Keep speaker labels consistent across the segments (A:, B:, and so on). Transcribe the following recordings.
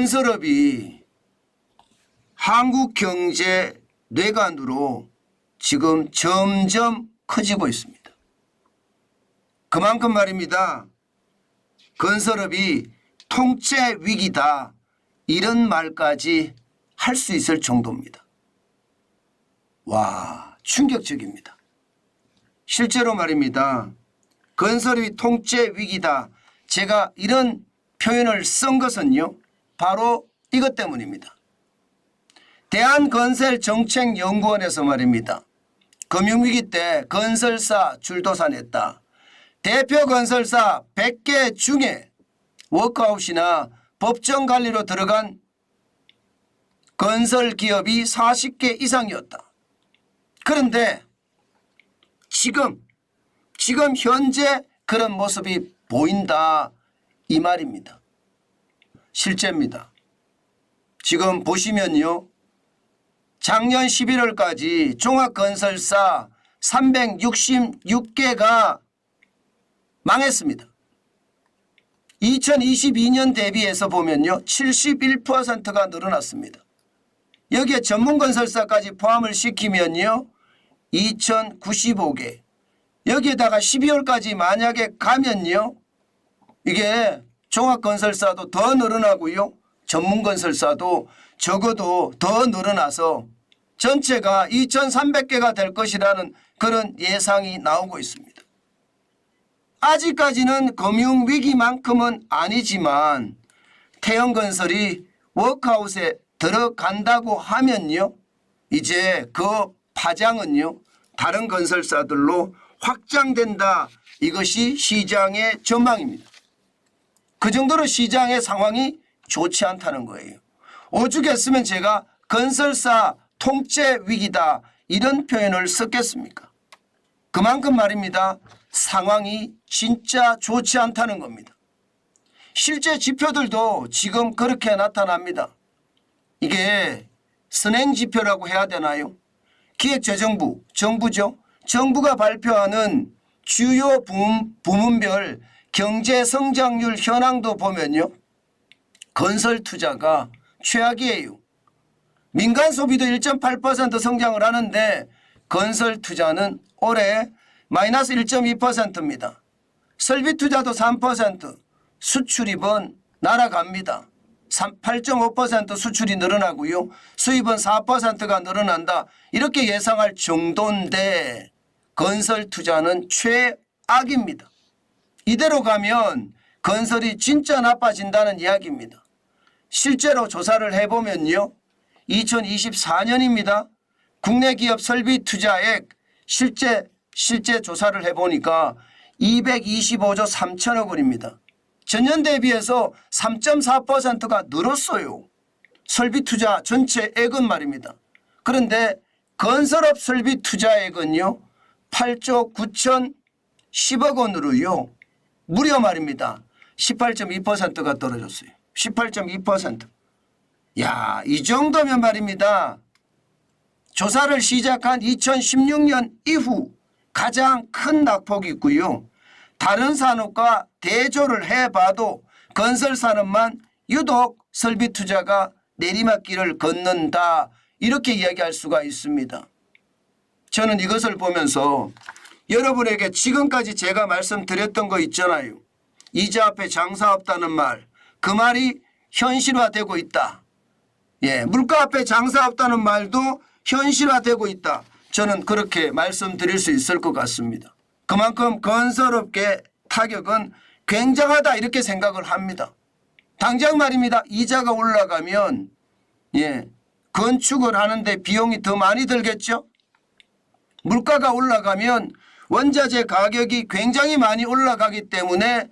A: 건설업이 한국 경제 뇌관으로 지금 점점 커지고 있습니다. 그만큼 말입니다. 건설업이 통째 위기다 이런 말까지 할 수 있을 정도입니다. 와, 충격적입니다. 실제로 말입니다. 건설업이 통째 위기다. 제가 이런 표현을 쓴 것은요. 바로 이것 때문입니다. 대한건설정책연구원에서 말입니다. 금융위기 때 건설사 줄도사 냈다. 대표 건설사 100개 중에 워크아웃이나 법정관리로 들어간 건설기업이 40개 이상이었다. 그런데 지금 현재 그런 모습이 보인다 이 말입니다. 실제입니다. 지금 보시면요. 작년 11월까지 종합건설사 366개가 망했습니다. 2022년 대비해서 보면요. 71%가 늘어났습니다. 여기에 전문건설사까지 포함을 시키면요. 2095개. 여기에다가 12월까지 만약에 가면요. 이게 종합건설사도 더 늘어나고요. 전문건설사도 적어도 더 늘어나서 전체가 2300개가 될 것이라는 그런 예상이 나오고 있습니다. 아직까지는 금융위기만큼은 아니지만 태형건설이 워크아웃에 들어간다고 하면요. 이제 그 파장은요. 다른 건설사들로 확장된다. 이것이 시장의 전망입니다. 그 정도로 시장의 상황이 좋지 않다는 거예요. 오죽했으면 제가 건설사 통째 위기다 이런 표현을 썼겠습니까? 그만큼 말입니다. 상황이 진짜 좋지 않다는 겁니다. 실제 지표들도 지금 그렇게 나타납니다. 이게 선행지표라고 해야 되나요? 기획재정부, 정부죠. 정부가 발표하는 주요 부문별 경제성장률 현황도 보면요. 건설 투자가 최악이에요. 민간 소비도 1.8% 성장을 하는데 건설 투자는 올해 마이너스 1.2%입니다. 설비 투자도 3%, 수출입은 날아갑니다. 8.5% 수출이 늘어나고요. 수입은 4%가 늘어난다. 이렇게 예상할 정도인데 건설 투자는 최악입니다. 이대로 가면 건설이 진짜 나빠진다는 이야기입니다. 실제로 조사를 해보면요. 2024년입니다. 국내 기업 설비 투자액 실제 조사를 해보니까 225조 3천억 원입니다. 전년 대비해서 3.4%가 늘었어요. 설비 투자 전체액은 말입니다. 그런데 건설업 설비 투자액은요. 8조 9,010억 원으로요. 무려 말입니다. 18.2%가 떨어졌어요. 18.2%. 야, 이 정도면 말입니다. 조사를 시작한 2016년 이후 가장 큰 낙폭이 있고요. 다른 산업과 대조를 해봐도 건설 산업만 유독 설비 투자가 내리막길을 걷는다. 이렇게 이야기할 수가 있습니다. 저는 이것을 보면서 여러분에게 지금까지 제가 말씀드렸던 거 있잖아요. 이자 앞에 장사 없다는 말. 그 말이 현실화되고 있다. 예, 물가 앞에 장사 없다는 말도 현실화되고 있다. 저는 그렇게 말씀드릴 수 있을 것 같습니다. 그만큼 건설업계 타격은 굉장하다 이렇게 생각을 합니다. 당장 말입니다. 이자가 올라가면 건축을 하는데 비용이 더 많이 들겠죠. 물가가 올라가면 원자재 가격이 굉장히 많이 올라가기 때문에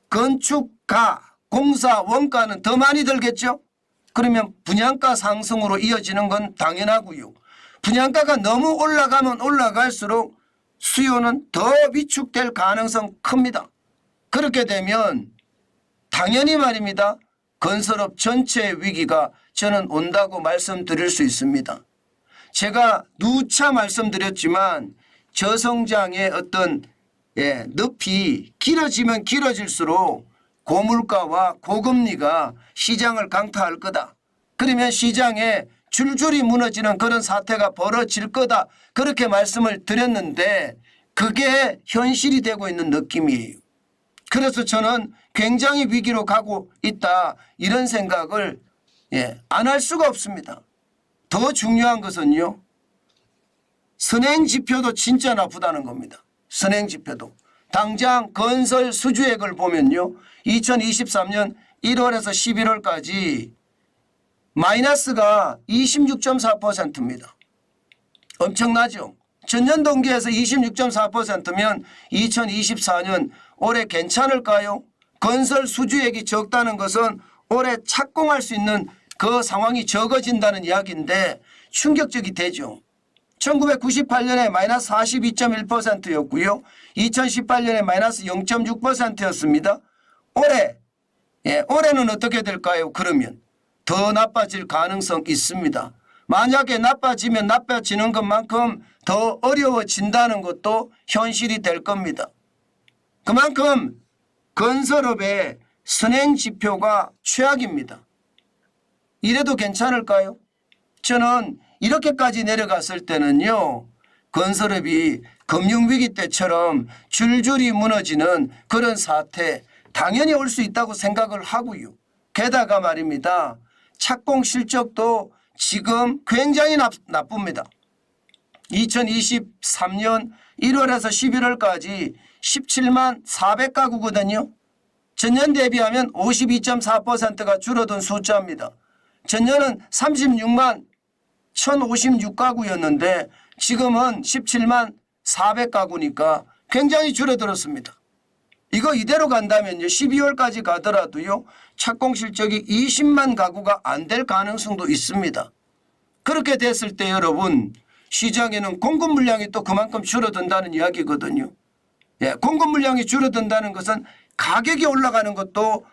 A: 건축가, 공사, 원가는 더 많이 들겠죠. 그러면 분양가 상승으로 이어지는 건 당연하고요. 분양가가 너무 올라가면 올라갈수록 수요는 더 위축될 가능성 큽니다. 그렇게 되면 당연히 말입니다. 건설업 전체의 위기가 저는 온다고 말씀드릴 수 있습니다. 제가 누차 말씀드렸지만 저성장의 어떤 늪이 길어지면 길어질수록 고물가와 고금리가 시장을 강타할 거다. 그러면 시장에 줄줄이 무너지는 그런 사태가 벌어질 거다. 그렇게 말씀을 드렸는데 그게 현실이 되고 있는 느낌이에요. 그래서 저는 굉장히 위기로 가고 있다. 이런 생각을 안 할 수가 없습니다. 더 중요한 것은요. 선행지표도 진짜 나쁘다는 겁니다. 선행지표도. 당장 건설 수주액을 보면요. 2023년 1월에서 11월까지 마이너스가 26.4%입니다. 엄청나죠. 전년 동기에서 26.4%면 2024년 올해 괜찮을까요? 건설 수주액이 적다는 것은 올해 착공할 수 있는 그 상황이 적어진다는 이야기인데 충격적이 되죠. 1998년에 마이너스 42.1%였고요. 2018년에 마이너스 0.6%였습니다. 올해는 어떻게 될까요? 그러면 더 나빠질 가능성 있습니다. 만약에 나빠지면 나빠지는 것만큼 더 어려워진다는 것도 현실이 될 겁니다. 그만큼 건설업의 선행지표가 최악입니다. 이래도 괜찮을까요? 저는 이렇게까지 내려갔을 때는요. 건설업이 금융위기 때처럼 줄줄이 무너지는 그런 사태 당연히 올 수 있다고 생각을 하고요. 게다가 말입니다. 착공 실적도 지금 굉장히 나쁩니다. 2023년 1월에서 11월까지 17만 400가구거든요. 전년 대비하면 52.4%가 줄어든 숫자입니다. 전년은 36만 1056가구였는데 지금은 17만 400가구니까 굉장히 줄어들었습니다. 이거 이대로 간다면요. 12월까지 가더라도요. 착공 실적이 20만 가구가 안 될 가능성도 있습니다. 그렇게 됐을 때 여러분 시장에는 공급 물량이 또 그만큼 줄어든다는 이야기거든요. 공급 물량이 줄어든다는 것은 가격이 올라가는 것도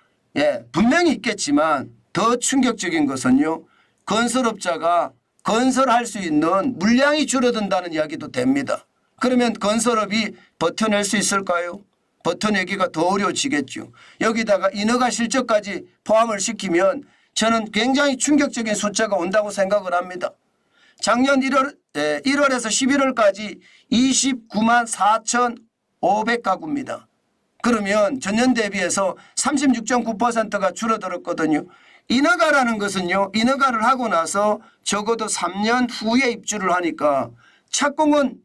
A: 분명히 있겠지만 더 충격적인 것은요. 건설업자가 건설할 수 있는 물량이 줄어든다는 이야기도 됩니다. 그러면 건설업이 버텨낼 수 있을까요? 버텨내기가 더 어려워지겠죠. 여기다가 인허가 실적까지 포함을 시키면 저는 굉장히 충격적인 숫자가 온다고 생각을 합니다. 작년 1월에서 11월까지 29만 4,500가구입니다. 그러면 전년 대비해서 36.9%가 줄어들었거든요. 인허가라는 것은요. 인허가를 하고 나서 적어도 3년 후에 입주를 하니까 착공은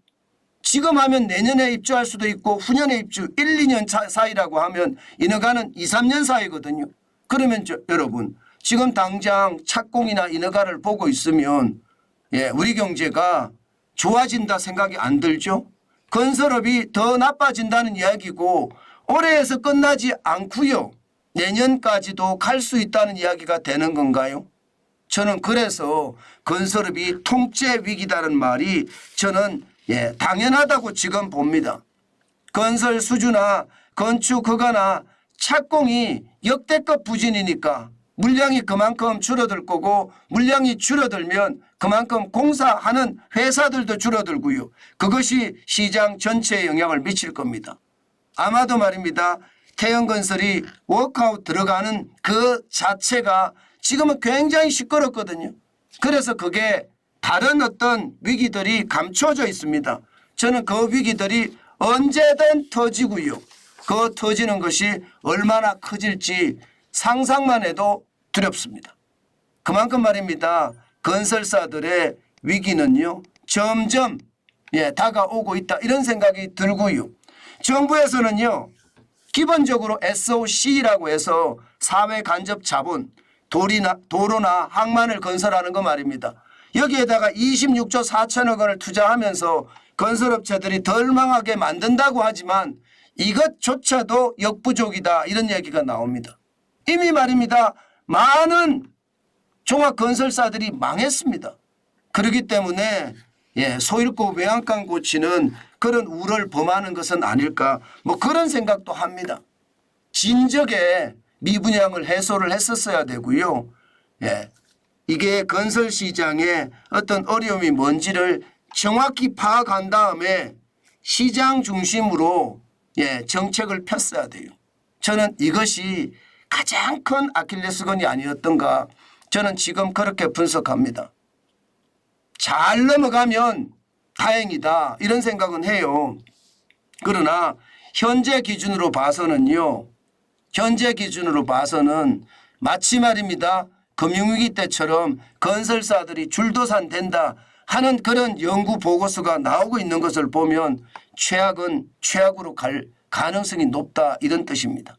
A: 지금 하면 내년에 입주할 수도 있고 후년에 입주 1, 2년 사이라고 하면 인허가는 2, 3년 사이거든요. 그러면 여러분 지금 당장 착공이나 인허가를 보고 있으면 우리 경제가 좋아진다 생각이 안 들죠. 건설업이 더 나빠진다는 이야기고 올해에서 끝나지 않고요. 내년까지도 갈 수 있다는 이야기가 되는 건가요? 저는 그래서 건설업이 통째 위기다는 말이 저는 당연하다고 지금 봅니다. 건설 수주나 건축 허가나 착공이 역대급 부진이니까 물량이 그만큼 줄어들 거고 물량이 줄어들면 그만큼 공사하는 회사들도 줄어들고요. 그것이 시장 전체에 영향을 미칠 겁니다. 아마도 말입니다. 태형건설이 워크아웃 들어가는 그 자체가 지금은 굉장히 시끄럽거든요. 그래서 그게 다른 어떤 위기들이 감춰져 있습니다. 저는 그 위기들이 언제든 터지고요. 그 터지는 것이 얼마나 커질지 상상만 해도 두렵습니다. 그만큼 말입니다. 건설사들의 위기는요. 점점 다가오고 있다. 이런 생각이 들고요. 정부에서는요. 기본적으로 SOC라고 해서 사회간접자본 도로나 항만을 건설하는 거 말입니다. 여기에다가 26조 4천억 원을 투자하면서 건설업체들이 덜 망하게 만든다고 하지만 이것조차도 역부족이다 이런 얘기가 나옵니다. 이미 말입니다. 많은 종합건설사들이 망했습니다. 그렇기 때문에 소잃고 외양간 고치는 그런 우를 범하는 것은 아닐까 뭐 그런 생각도 합니다. 진작에 미분양을 해소를 했었어야 되고요. 이게 건설시장의 어떤 어려움이 뭔지를 정확히 파악한 다음에 시장 중심으로 정책을 폈어야 돼요. 저는 이것이 가장 큰 아킬레스건이 아니었던가 저는 지금 그렇게 분석합니다. 잘 넘어가면 다행이다 이런 생각은 해요. 그러나 현재 기준으로 봐서는요. 현재 기준으로 봐서는 마치 말입니다. 금융위기 때처럼 건설사들이 줄도산 된다 하는 그런 연구 보고서가 나오고 있는 것을 보면 최악은 최악으로 갈 가능성이 높다 이런 뜻입니다.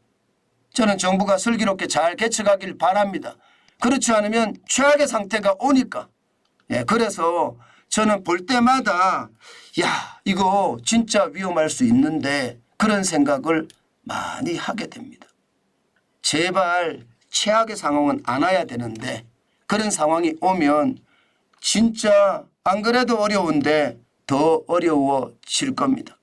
A: 저는 정부가 슬기롭게 잘 개척하길 바랍니다. 그렇지 않으면 최악의 상태가 오니까. 예, 그래서 저는 볼 때마다 야 이거 진짜 위험할 수 있는데 그런 생각을 많이 하게 됩니다. 제발 최악의 상황은 안 와야 되는데 그런 상황이 오면 진짜 안 그래도 어려운데 더 어려워질 겁니다.